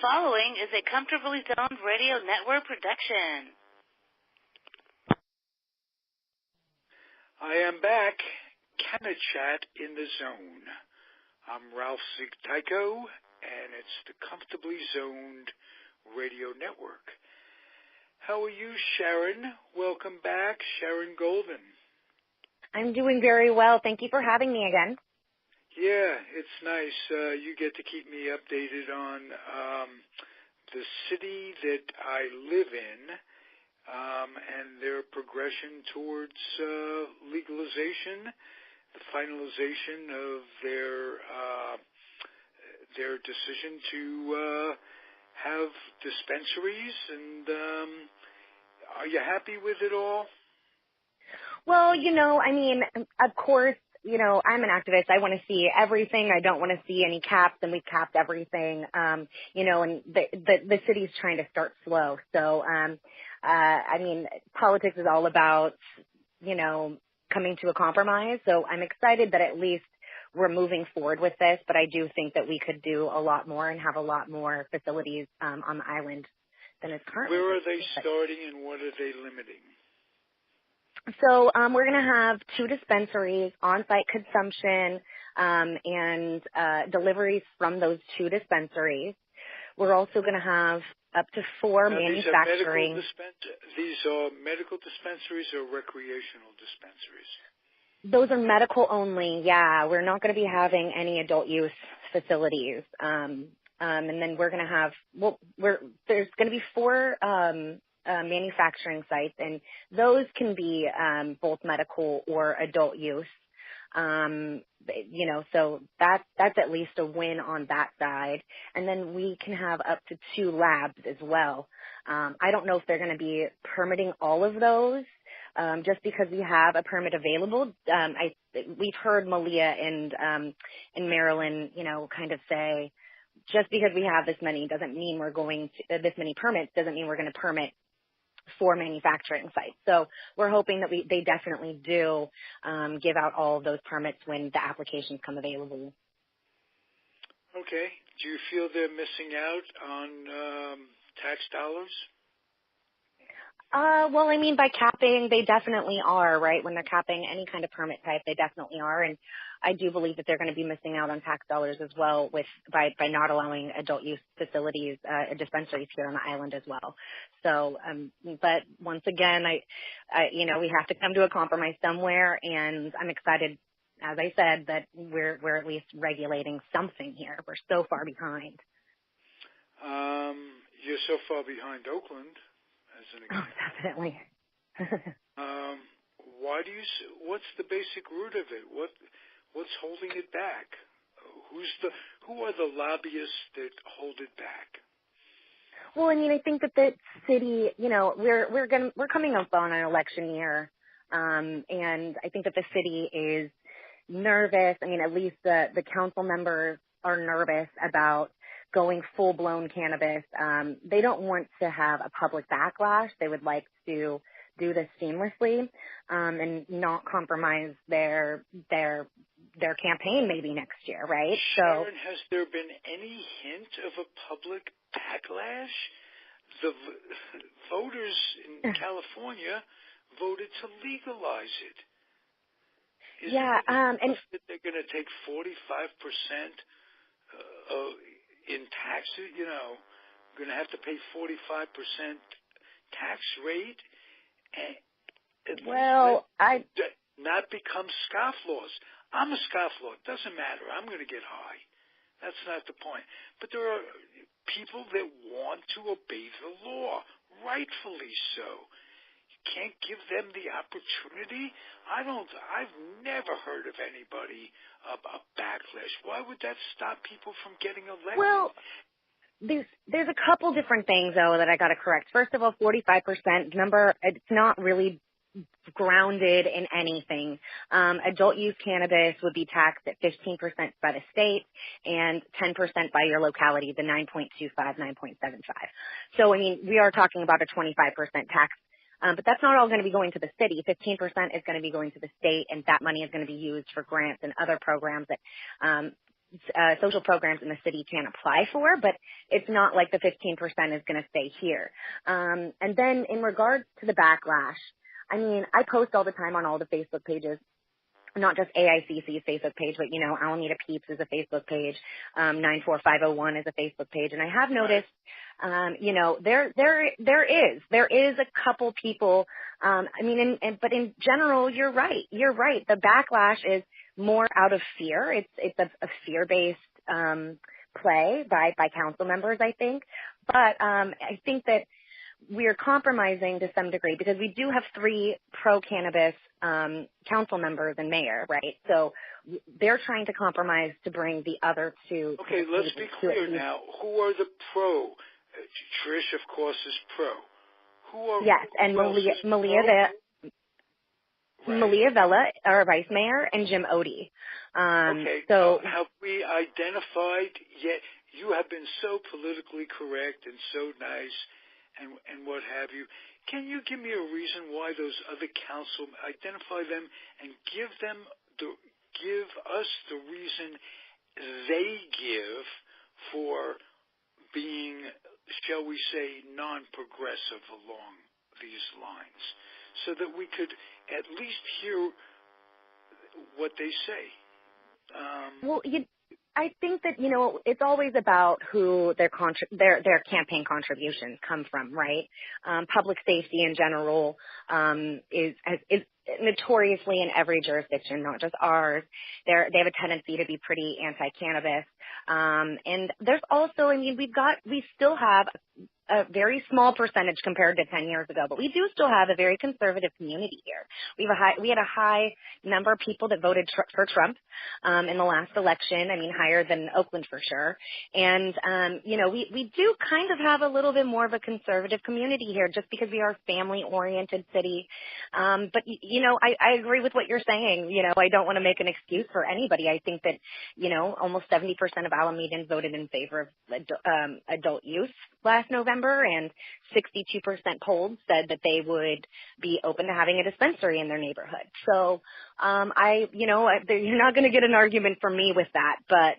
following is a Comfortably Zoned Radio Network production. I am back. Canna Chat in the Zone. I'm Ralpk, Tyko, and it's the Comfortably Zoned Radio Network. How are you, Sharon? Welcome back, Sharon Golden. I'm doing very well. Thank you for having me again. Yeah, it's nice. You get to keep me updated on the city that I live in and their progression towards legalization, the finalization of their decision to have dispensaries. And are you happy with it all? Well, of course, I'm an activist. I want to see everything. I don't want to see any caps, and we've capped everything. And the city's trying to start slow. So, politics is all about, coming to a compromise. So I'm excited that at least we're moving forward with this, but I do think that we could do a lot more and have a lot more facilities on the island than is currently. Where are they starting and what are they limiting? So we're going to have 2 dispensaries, on-site consumption, and deliveries from those 2 dispensaries. We're also going to have up to 4 manufacturing. These are medical dispensaries or recreational dispensaries? Those are medical only, yeah. We're not going to be having any adult use facilities. And then we're going to have, there's going to be 4 manufacturing sites, and those can be both medical or adult use. So that's at least a win on that side. And then we can have up to 2 labs as well. I don't know if they're going to be permitting all of those, just because we have a permit available. We've heard Malia and Maryland, kind of say, just because we have this many doesn't mean we're going to, this many permits doesn't mean we're going to permit 4 manufacturing sites. So we're hoping that they definitely do give out all of those permits when the applications come available. Okay. Do you feel they're missing out on tax dollars? By capping, they definitely are, right? When they're capping any kind of permit type, they definitely are. And I do believe that they're going to be missing out on tax dollars as well by not allowing adult use facilities, dispensaries here on the island as well. So, but once again, we have to come to a compromise somewhere, and I'm excited, as I said, that we're at least regulating something here. We're so far behind. You're so far behind Oakland, as an example. Oh, definitely. What's the basic root of it? What's holding it back? Who are the lobbyists that hold it back? Well, I think that the city, we're coming up on an election year, and I think that the city is nervous. At least the council members are nervous about going full-blown cannabis. They don't want to have a public backlash. They would like to do this seamlessly and not compromise their campaign maybe next year, right? Sharon, has there been any hint of a public backlash? The voters in California voted to legalize it. Is it they're going to take 45% in taxes? Going to have to pay 45% tax rate. Not become scofflaws. I'm a scofflaw. It doesn't matter. I'm going to get high. That's not the point. But there are people that want to obey the law, rightfully so. You can't give them the opportunity. I've never heard of anybody a backlash. Why would that stop people from getting elected? Well, there's a couple different things, though, that I got to correct. First of all, 45% number, it's not really grounded in anything. Adult use cannabis would be taxed at 15% by the state and 10% by your locality, the 9.25, 9.75. So, we are talking about a 25% tax. But that's not all going to be going to the city. 15% is going to be going to the state, and that money is going to be used for grants and other programs that social programs in the city can apply for, but it's not like the 15% is going to stay here. And then in regards to the backlash, I mean, I post all the time on all the Facebook pages, not just AICC's Facebook page, but, you know, Alameda Peeps is a Facebook page, 94501 is a Facebook page. And I have noticed, you know, there is a couple people, I mean, but in general, you're right. The backlash is more out of fear. It's a fear-based, play by council members, I think. But, I think that we're compromising to some degree because we do have 3 pro-cannabis council members and mayor, right? So they're trying to compromise to bring the other 2. Okay, let's be clear now. Who are the pro? Trish, of course, is pro. Who are yes, and Malia Vela, our vice mayor, and Jim Odie. Okay, so have we identified yet? You have been so politically correct and so nice. And what have you. Can you give me a reason why those other council identify them and give us the reason they give for being, shall we say, non-progressive along these lines, so that we could at least hear what they say? I think that, you know, it's always about who their campaign contributions come from, right? Public safety in general is notoriously in every jurisdiction, not just ours. They have a tendency to be pretty anti-cannabis. And there's also, I mean, we still have a very small percentage compared to 10 years ago, but we do still have a very conservative community here. We had a high number of people that voted for Trump in the last election. I mean, higher than Oakland for sure. And you know, we do kind of have a little bit more of a conservative community here, just because we are a family-oriented city. But you know, I agree with what you're saying. You know, I don't want to make an excuse for anybody. I think that, you know, almost 70% of Alamedans voted in favor of adult use last November, and 62% polled said that they would be open to having a dispensary in their neighborhood. So, you're not going to get an argument from me with that, but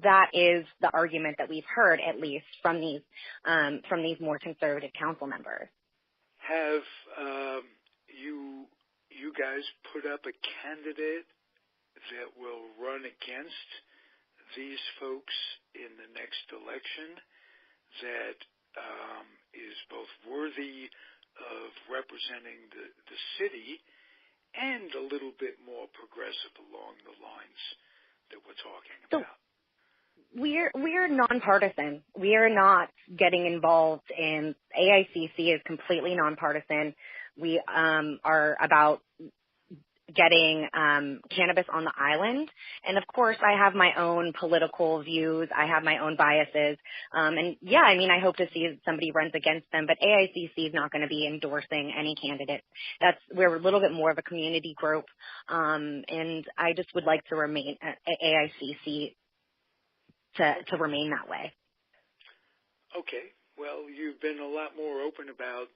that is the argument that we've heard, at least from these more conservative council members. Have you guys put up a candidate that will run against these folks in the next election that is both worthy of representing the city and a little bit more progressive along the lines that we're talking about? We're nonpartisan. We are not getting involved in, AICC is completely nonpartisan. We are about getting cannabis on the island. And of course, I have my own political views. I have my own biases. And yeah, I mean, I hope to see somebody runs against them, but AICC is not going to be endorsing any candidate. We're a little bit more of a community group. And I just would like to remain at AICC to remain that way. Okay. Well, you've been a lot more open about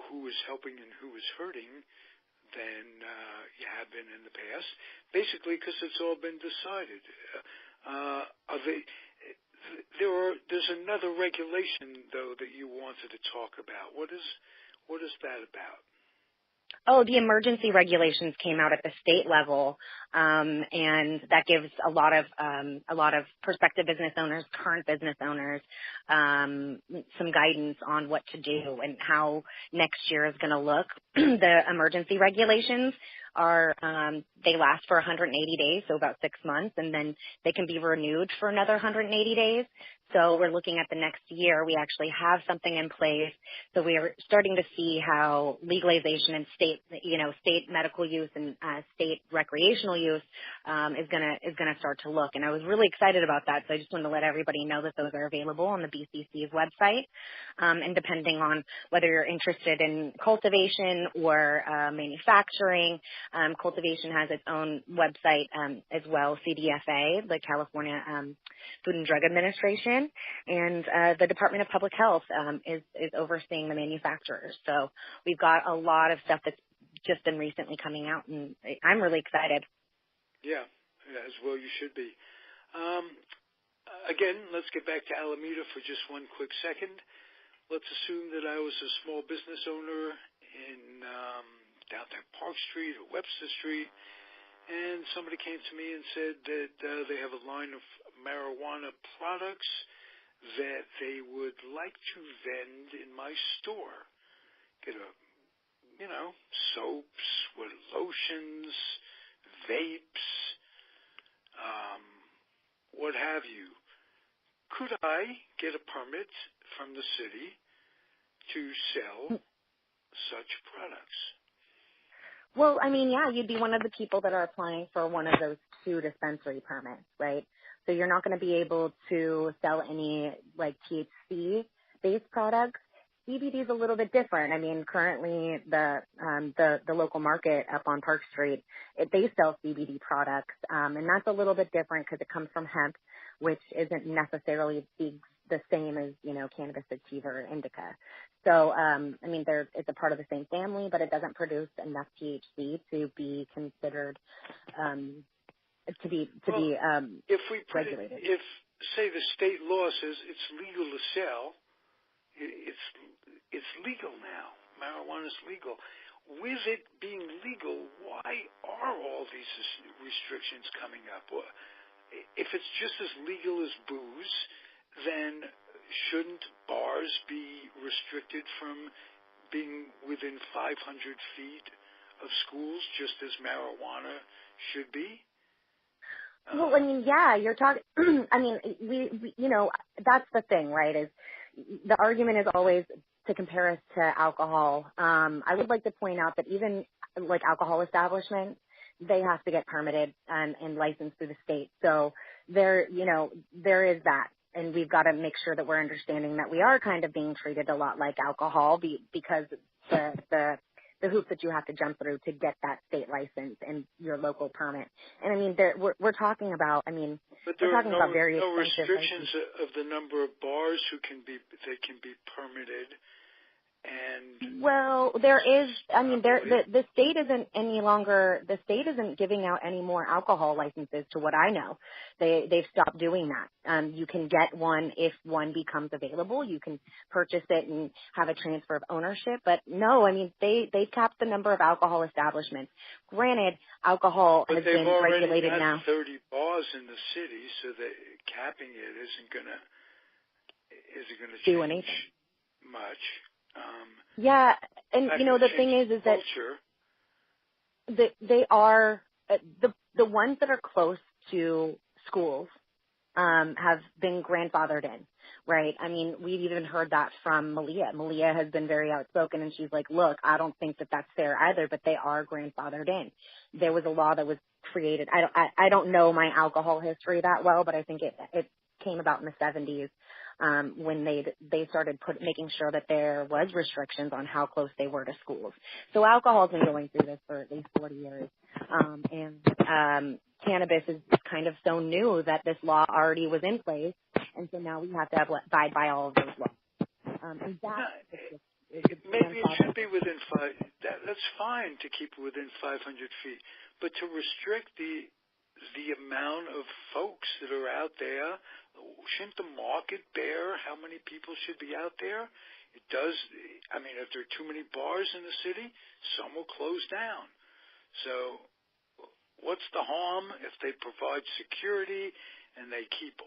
who is helping and who is hurting than you have been in the past, basically because it's all been decided. There's another regulation, though, that you wanted to talk about. What is that about? Oh, the emergency regulations came out at the state level, and that gives a lot of prospective business owners, current business owners, some guidance on what to do and how next year is going to look. The emergency regulations are they last for 180 days, so about 6 months, and then they can be renewed for another 180 days. So we're looking at the next year. We actually have something in place. So we are starting to see how legalization and state medical use and state recreational use is gonna start to look. And I was really excited about that. So I just wanted to let everybody know that those are available on the BCC's website. And depending on whether you're interested in cultivation or manufacturing, cultivation has its own website as well, CDFA, the California Food and Drug Administration. And the Department of Public Health is overseeing the manufacturers. So we've got a lot of stuff that's just been recently coming out, and I'm really excited. Yeah, as well you should be. Again, let's get back to Alameda for just one quick second. Let's assume that I was a small business owner in downtown Park Street or Webster Street, and somebody came to me and said that they have a line of marijuana products that they would like to vend in my store. Get soaps, lotions, vapes, what have you. Could I get a permit from the city to sell such products? Well, I mean, yeah, you'd be one of the people that are applying for one of those 2 dispensary permits, right? So you're not going to be able to sell any like THC-based products. CBD is a little bit different. I mean, currently the local market up on Park Street, they sell CBD products, and that's a little bit different because it comes from hemp, which isn't necessarily the same as, cannabis sativa or indica. So, I mean, it's a part of the same family, but it doesn't produce enough THC to be considered regulated. If, say, the state law says it's legal to sell, it's legal now. Marijuana is legal. With it being legal, why are all these restrictions coming up? If it's just as legal as booze, then shouldn't bars be restricted from being within 500 feet of schools, just as marijuana should be? Well, I mean, yeah, you're talking. I mean, we that's the thing, right? Is the argument is always to compare us to alcohol. I would like to point out that even like alcohol establishments, they have to get permitted and licensed through the state. So there is that. And we've got to make sure that we're understanding that we are kind of being treated a lot like alcohol because the hoops that you have to jump through to get that state license and your local permit. And I mean, we're talking about, but there we're talking about very no expensive restrictions of the number of bars that can be permitted. And well, there is. I mean, the state isn't any longer. The state isn't giving out any more alcohol licenses, to what I know. They've stopped doing that. You can get one if one becomes available. You can purchase it and have a transfer of ownership. But no, I mean, they capped the number of alcohol establishments. Granted, alcohol has been regulated now. But they've already got 30 bars in the city, so that capping it isn't going to do change anything much. Yeah, and the thing is that they are the ones that are close to schools have been grandfathered in, right? I mean, we've even heard that from Malia. Malia has been very outspoken, and she's like, "Look, I don't think that that's fair either, but they are grandfathered in." There was a law that was created. I don't know my alcohol history that well, but I think it came about in the 70s. When they started making sure that there was restrictions on how close they were to schools. So alcohol's been going through this for at least 40 years. And cannabis is kind of so new that this law already was in place, and so now we have to abide by all of those laws. Maybe it should be within that's fine to keep it within 500 feet, but to restrict the amount of folks that are out there, shouldn't the market bear how many people should be out there? It does. I mean, if there are too many bars in the city, some will close down. So what's the harm if they provide security and they keep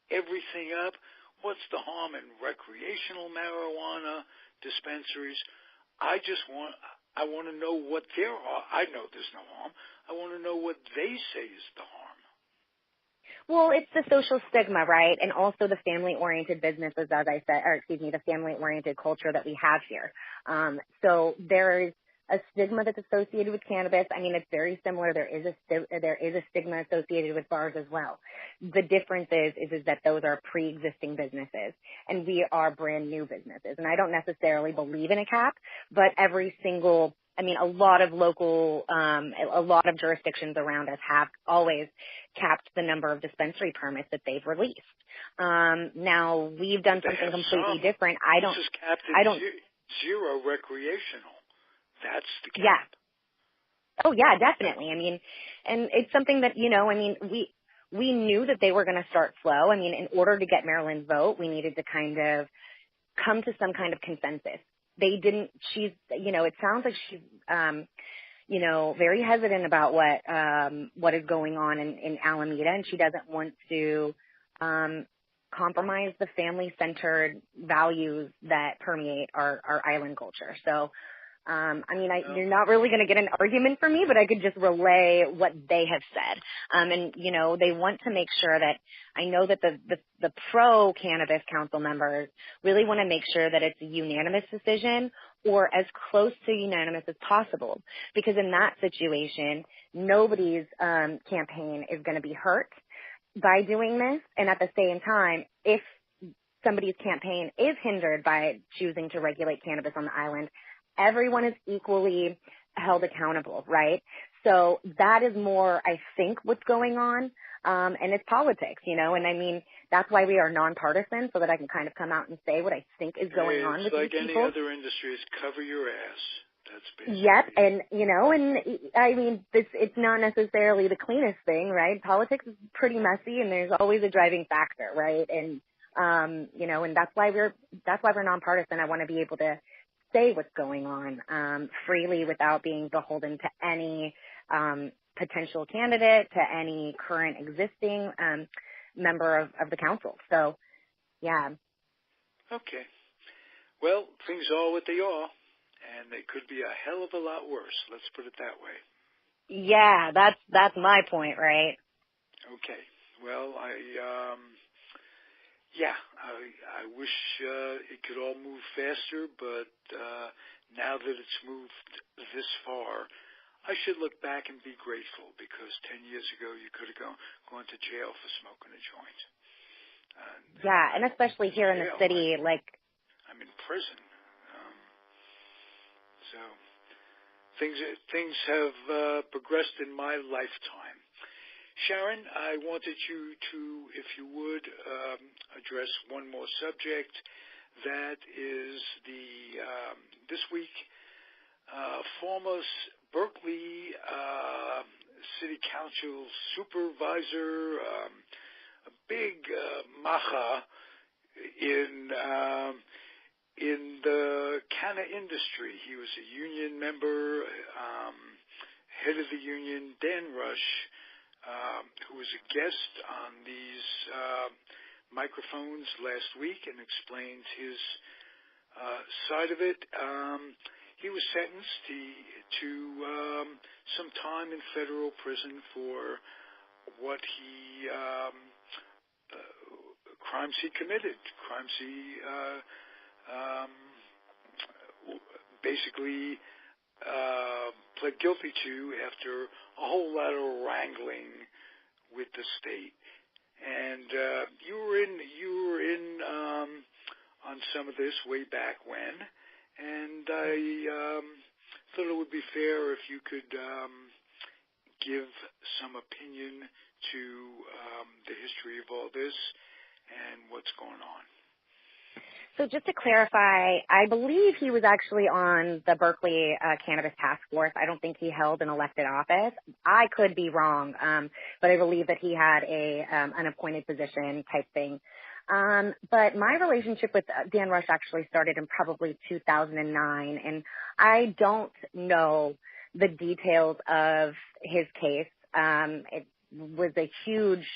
everything up? What's the harm in recreational marijuana dispensaries? I want to know what there are. I know there's no harm. I want to know what they say is the harm. Well, it's the social stigma, right? And also the family-oriented businesses, as I said, the family-oriented culture that we have here. So there is a stigma that's associated with cannabis. I mean, it's very similar. There is a stigma associated with bars as well. The difference is that those are pre-existing businesses, and we are brand new businesses. And I don't necessarily believe in a cap, but a lot of jurisdictions around us have always capped the number of dispensary permits that they've released. Now we've done something completely different. This is capped at zero recreational. That's the cap. Yeah. Oh yeah, definitely. I mean, And it's something that, we knew that they were going to start slow. I mean, in order to get Maryland's vote, we needed to kind of come to some kind of consensus. They didn't, it sounds like she's, very hesitant about what is going on in Alameda, and she doesn't want to, compromise the family-centered values that permeate our island culture. So, you're not really going to get an argument from me, but I could just relay what they have said. They want to make sure that I know that the pro-cannabis council members really want to make sure that it's a unanimous decision or as close to unanimous as possible, because in that situation, nobody's campaign is going to be hurt by doing this. And at the same time, if somebody's campaign is hindered by choosing to regulate cannabis on the island, everyone is equally held accountable, right? So that is more, I think, what's going on. And it's politics, and that's why we are nonpartisan, so that I can kind of come out and say what I think is going on with these people. It's like any other industry, is cover your ass. That's basically. Yep, and it's not necessarily the cleanest thing, right? Politics is pretty messy, and there's always a driving factor, right? And and that's why we're nonpartisan. I want to be able to say what's going on freely without being beholden to any potential candidate, to any current existing member of the council. So, yeah. Okay. Well, things are what they are, and they could be a hell of a lot worse. Let's put it that way. Yeah, that's my point, right? Okay. Well, I wish it could all move faster, but now that it's moved this far, I should look back and be grateful, because 10 years ago you could have gone to jail for smoking a joint. Yeah, and especially here in the city, I'm in prison. So things have progressed in my lifetime. Sharon, I wanted you to, if you would, address one more subject. That is this week, former Berkeley City Council supervisor, a big macha in the canna industry. He was a union member, head of the union, Dan Rush, who was a guest on these microphones last week and explained his side of it. He was sentenced to some time in federal prison for what crimes he committed, crimes he basically pled guilty to after a whole lot of wrangling with the state. And you were in on some of this way back when, and I thought it would be fair if you could give some opinion to the history of all this and what's going on. So just to clarify, I believe he was actually on the Berkeley Cannabis Task Force. I don't think he held an elected office. I could be wrong, but I believe that he had an appointed position type thing. But my relationship with Dan Rush actually started in probably 2009, and I don't know the details of his case. It was a huge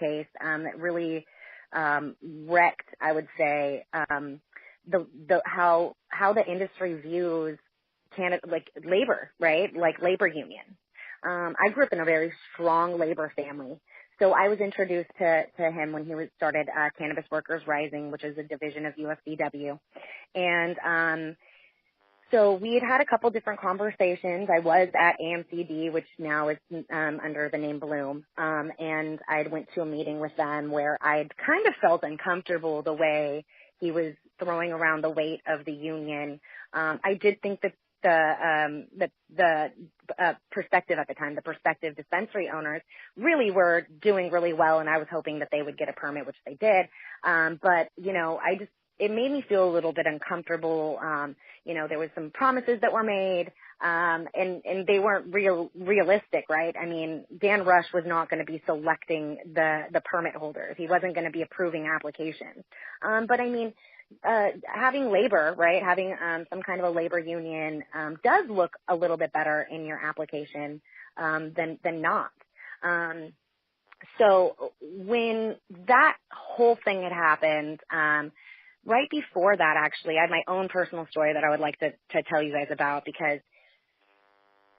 case that really wrecked, I would say, how the industry views labor, right? Like labor union. I grew up in a very strong labor family. So I was introduced to him when he started Cannabis Workers Rising, which is a division of UFCW. And so we had a couple different conversations. I was at AMCD, which now is under the name Bloom, and I went to a meeting with them where I kind of felt uncomfortable the way he was throwing around the weight of the union. I did think that the perspective at the time, the prospective dispensary owners really were doing really well, and I was hoping that they would get a permit, which they did. But, it made me feel a little bit uncomfortable. There was some promises that were made, and they weren't realistic, right? I mean, Dan Rush was not going to be selecting the permit holders. He wasn't going to be approving applications. But I mean, having labor, right, having some kind of a labor union does look a little bit better in your application than not. So when that whole thing had happened, right before that, actually, I had my own personal story that I would like to tell you guys about, because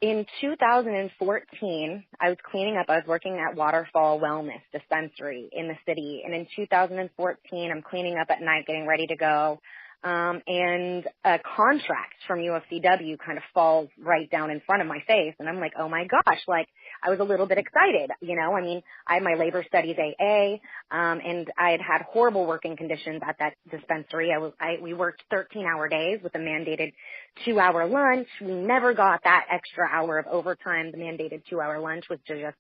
in 2014, I was cleaning up. I was working at Waterfall Wellness Dispensary in the city. And in 2014, I'm cleaning up at night, getting ready to go. And a contract from UFCW kind of falls right down in front of my face. And I'm like, oh my gosh, like I was a little bit excited. I mean, I had my labor studies AA, and I had horrible working conditions at that dispensary. We worked 13-hour days with a mandated 2-hour lunch. We never got that extra hour of overtime. The mandated 2-hour lunch was to just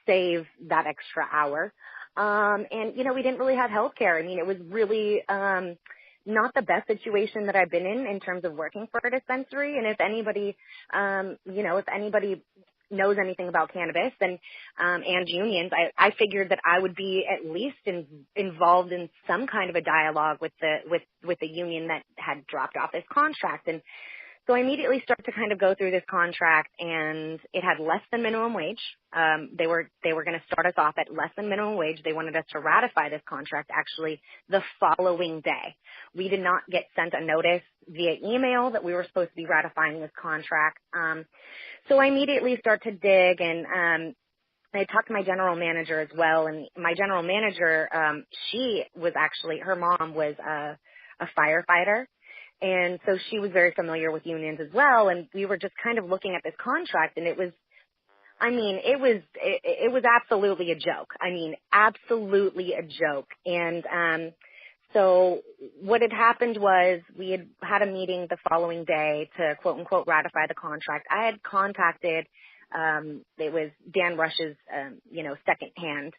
save that extra hour. And we didn't really have health care. I mean, it was really, not the best situation that I've been in terms of working for a dispensary. And if anybody, if anybody knows anything about cannabis and unions, I figured that I would be at least involved in some kind of a dialogue with the union that had dropped off this contract. And so I immediately started to kind of go through this contract, and it had less than minimum wage. They were going to start us off at less than minimum wage. They wanted us to ratify this contract actually the following day. We did not get sent a notice via email that we were supposed to be ratifying this contract. So I immediately start to dig, and I talked to my general manager as well. And my general manager, her mom was a firefighter. And so she was very familiar with unions as well. And we were just kind of looking at this contract, and it was absolutely a joke. I mean, absolutely a joke. And so what had happened was we had a meeting the following day to quote unquote ratify the contract. I had contacted, it was Dan Rush's, second hand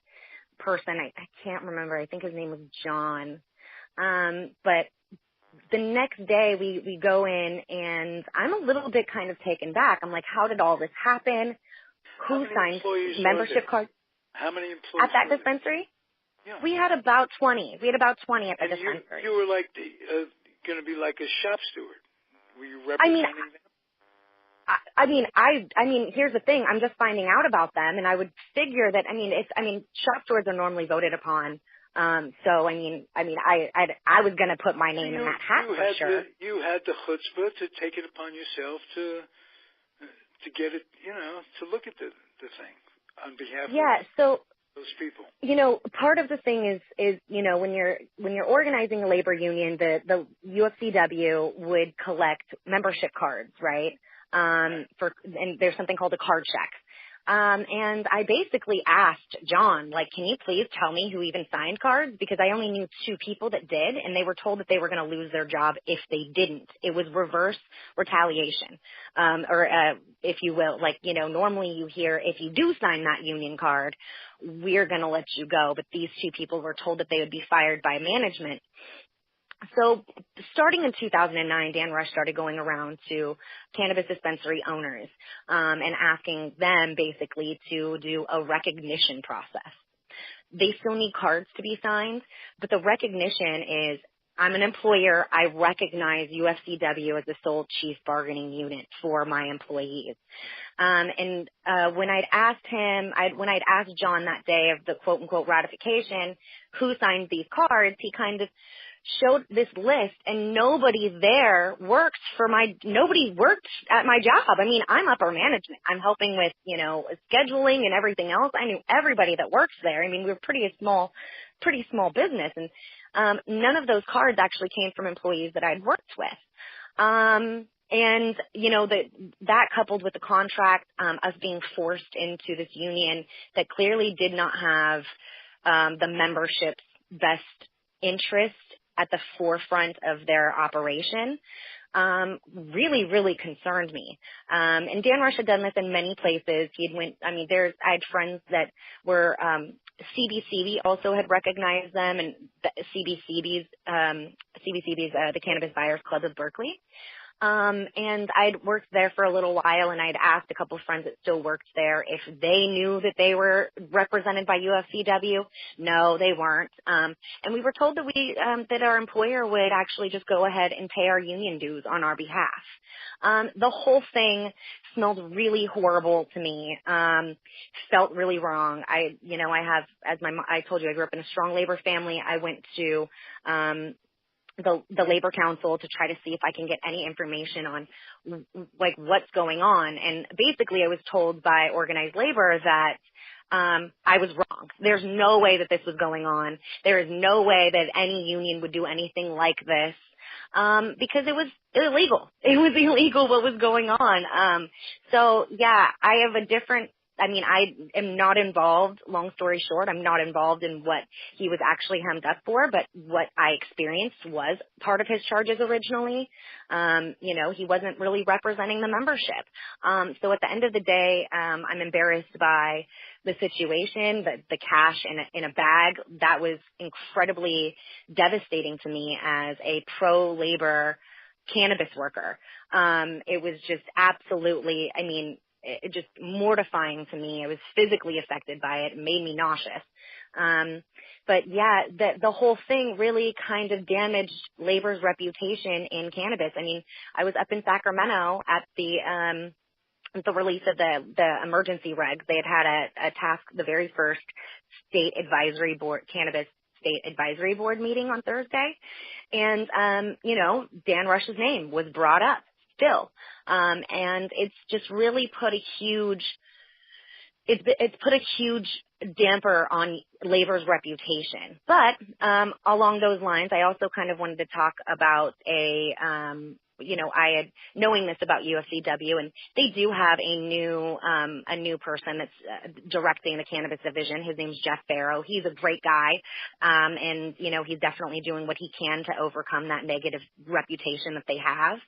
person. I can't remember. I think his name was John. But the next day we go in, and I'm a little bit kind of taken back. I'm like, how did all this happen? Who signed membership cards? How many employees at that dispensary? Yeah. We had about 20. We had about 20 at the dispensary. You were like going to be like a shop steward. Were you representing them? I mean, here's the thing. I'm just finding out about them, and I would figure that, shop stewards are normally voted upon. So I was going to put my name in that hat for sure. You had the chutzpah to take it upon yourself to get it, to look at the thing on behalf of those people. Part of the thing is when you're organizing a labor union, the UFCW would collect membership cards, right? And there's something called a card check. And I basically asked John, like, can you please tell me who even signed cards? Because I only knew 2 people that did, and they were told that they were going to lose their job if they didn't. It was reverse retaliation, if you will. Like, normally you hear if you do sign that union card, we're going to let you go. But these 2 people were told that they would be fired by management. So starting in 2009, Dan Rush started going around to cannabis dispensary owners and asking them basically to do a recognition process. They still need cards to be signed, but the recognition is, I'm an employer. I recognize UFCW as the sole chief bargaining unit for my employees. When I'd asked John that day of the quote unquote ratification, who signed these cards, he kind of showed this list, and nobody worked at my job. I mean, I'm upper management. I'm helping with, scheduling and everything else. I knew everybody that works there. I mean, we were pretty small business, and none of those cards actually came from employees that I'd worked with. And, that coupled with the contract, us being forced into this union that clearly did not have the membership's best interest at the forefront of their operation, really, really concerned me. And Dan Rush had done this in many places. I had friends that were, CBCB also had recognized them, and the CBCB's CBCB's, the Cannabis Buyers Club of Berkeley. And I'd worked there for a little while, and I'd asked a couple of friends that still worked there if they knew that they were represented by UFCW. No, they weren't. And we were told that that our employer would actually just go ahead and pay our union dues on our behalf. The whole thing smelled really horrible to me. Felt really wrong. I have, I told you, I grew up in a strong labor family. I went to, the labor council to try to see if I can get any information on like what's going on. And basically I was told by organized labor that I was wrong. There's no way that this was going on. There is no way that any union would do anything like this. Because it was illegal. It was illegal what was going on. So yeah, I have I am not involved, long story short, I'm not involved in what he was actually hemmed up for, but what I experienced was part of his charges originally. He wasn't really representing the membership. So at the end of the day, I'm embarrassed by the situation, the cash in a bag. That was incredibly devastating to me as a pro-labor cannabis worker. It was just absolutely, it just mortifying to me. I was physically affected by it. It made me nauseous. But yeah, the whole thing really kind of damaged labor's reputation in cannabis. I was up in Sacramento at the release of the emergency regs. They had a task, the very first state advisory board, cannabis state advisory board meeting on Thursday. And, Dan Rush's name was brought up still. And it's just really put a huge damper on labor's reputation. But, along those lines, I also kind of wanted to talk about I had knowing this about UFCW, and they do have a new person that's directing the cannabis division. His name's Jeff Barrow. He's a great guy, and he's definitely doing what he can to overcome that negative reputation that they have.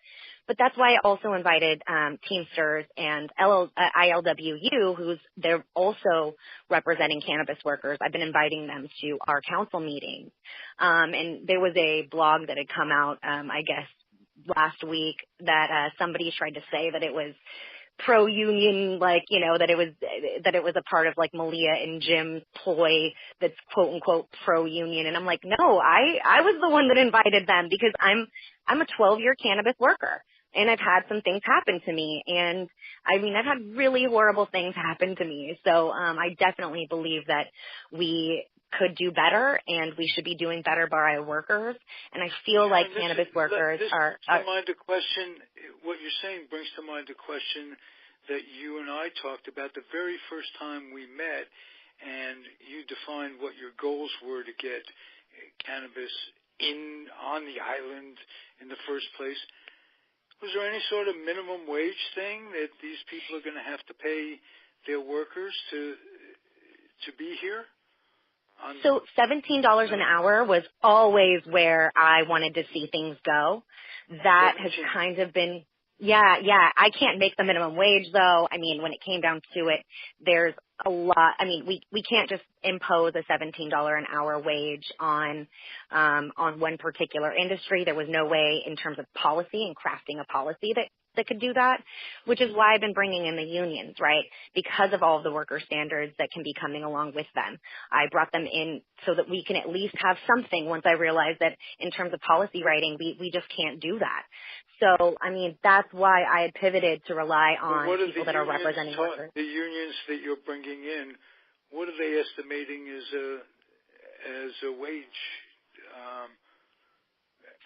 But that's why I also invited Teamsters and ILWU, they're also representing cannabis workers. I've been inviting them to our council meetings, and there was a blog that had come out, I guess, last week that somebody tried to say that it was pro-union, that it was a part of like Malia and Jim's ploy that's quote unquote pro-union. And I'm like, no, I was the one that invited them because I'm a 12-year cannabis worker. And I've had some things happen to me, and I've had really horrible things happen to me. So I definitely believe that we could do better, and we should be doing better by our workers. And I feel like cannabis workers are. To mind a question. What you're saying brings to mind a question that you and I talked about the very first time we met, and you defined what your goals were to get cannabis on the island in the first place. Was there any sort of minimum wage thing that these people are going to have to pay their workers to be here? So $17 an hour was always where I wanted to see things go. That has kind of been, yeah. I can't make the minimum wage though. When it came down to it, there's a lot. We can't just impose a $17 an hour wage on one particular industry. There was no way in terms of policy and crafting a policy that could do that, which is why I've been bringing in the unions, right? Because of all of the worker standards that can be coming along with them. I brought them in so that we can at least have something once I realized that in terms of policy writing, we just can't do that. So, that's why I had pivoted to rely on people that are representing workers. The unions that you're bringing in, what are they estimating as a wage?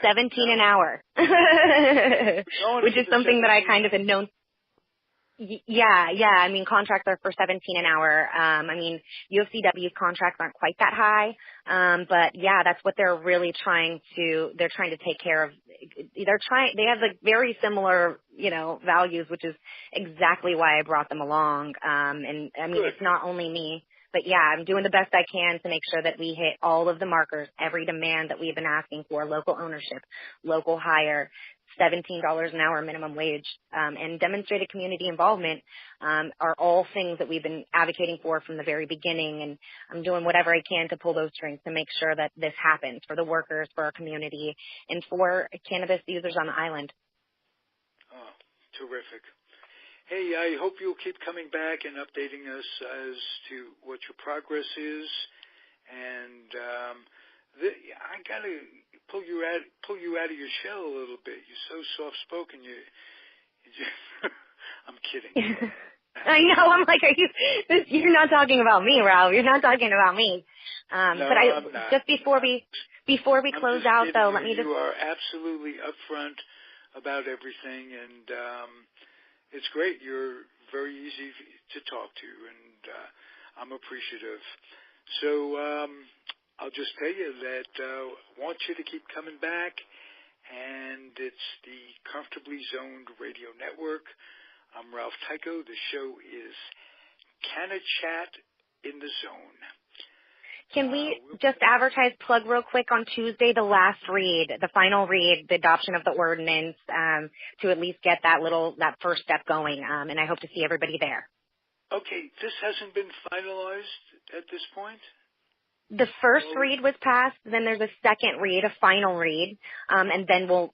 17 an hour, which is something that I kind of had known. Yeah. Contracts are for 17 an hour. UFCW's contracts aren't quite that high. But yeah, that's what they're really they're trying to take care of. They have like very similar, values, which is exactly why I brought them along. It's not only me, But yeah, I'm doing the best I can to make sure that we hit all of the markers, every demand that we've been asking for, local ownership, local hire, $17 an hour minimum wage, and demonstrated community involvement are all things that we've been advocating for from the very beginning. And I'm doing whatever I can to pull those strings to make sure that this happens for the workers, for our community, and for cannabis users on the island. Oh, terrific. Hey, I hope you'll keep coming back and updating us as to what your progress is. And I got to pull you out of your shell a little bit. You're so soft-spoken. I'm kidding. I know. I'm like, you're not talking about me, Ralph. You're not talking about me. No, I'm not. Just before we close out, though, let me just. You are absolutely upfront about everything, and it's great. You're very easy to talk to, and I'm appreciative. So I'll just tell you that I want you to keep coming back, and it's the Comfortably Zoned Radio Network. I'm Ralph Tyko. The show is Canna Chat in the Zone. Can we just advertise, plug real quick on Tuesday, the last read, the final read, the adoption of the ordinance, to at least get that first step going, and I hope to see everybody there. Okay, this hasn't been finalized at this point? The first read was passed, then there's a second read, a final read, and then so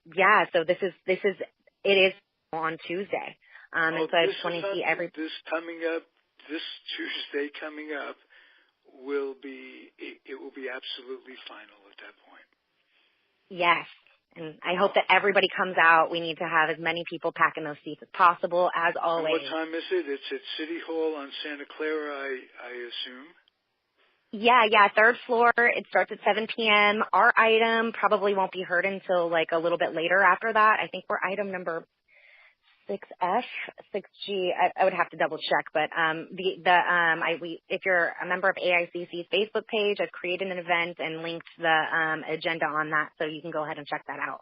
it is on Tuesday. And so I just want to see this Tuesday coming up will be absolutely final at that point. Yes. And I hope that everybody comes out. We need to have as many people packing those seats as possible, as always. And what time is it? It's at City Hall on Santa Clara, I assume. Yeah, third floor. It starts at 7 p.m. Our item probably won't be heard until like a little bit later after that. I think we're item number 6F, 6G. I would have to double check, but if you're a member of AICC's Facebook page, I've created an event and linked the agenda on that, so you can go ahead and check that out.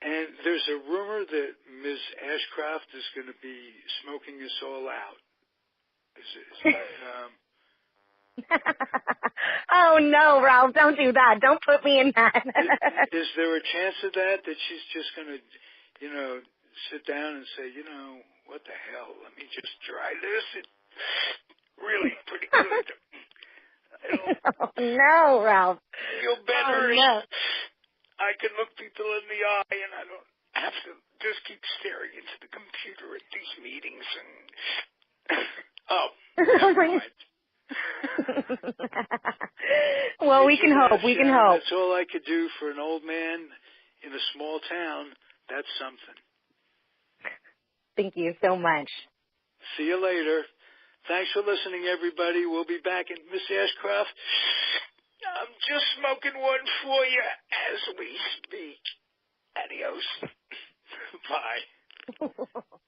And there's a rumor that Ms. Ashcroft is going to be smoking us all out. Oh no, Ralph! Don't do that. Don't put me in that. Is there a chance of that she's just going to, sit down and say, what the hell? Let me just try this. It's really pretty good. No, Ralph. Feel better. Oh, no. I can look people in the eye, and I don't have to just keep staring into the computer at these meetings. Never mind. Well, we can hope. We can hope. That's all I could do for an old man in a small town. That's something. Thank you so much. See you later. Thanks for listening, everybody. We'll be back. And Miss Ashcroft, I'm just smoking one for you as we speak. Adios. Bye.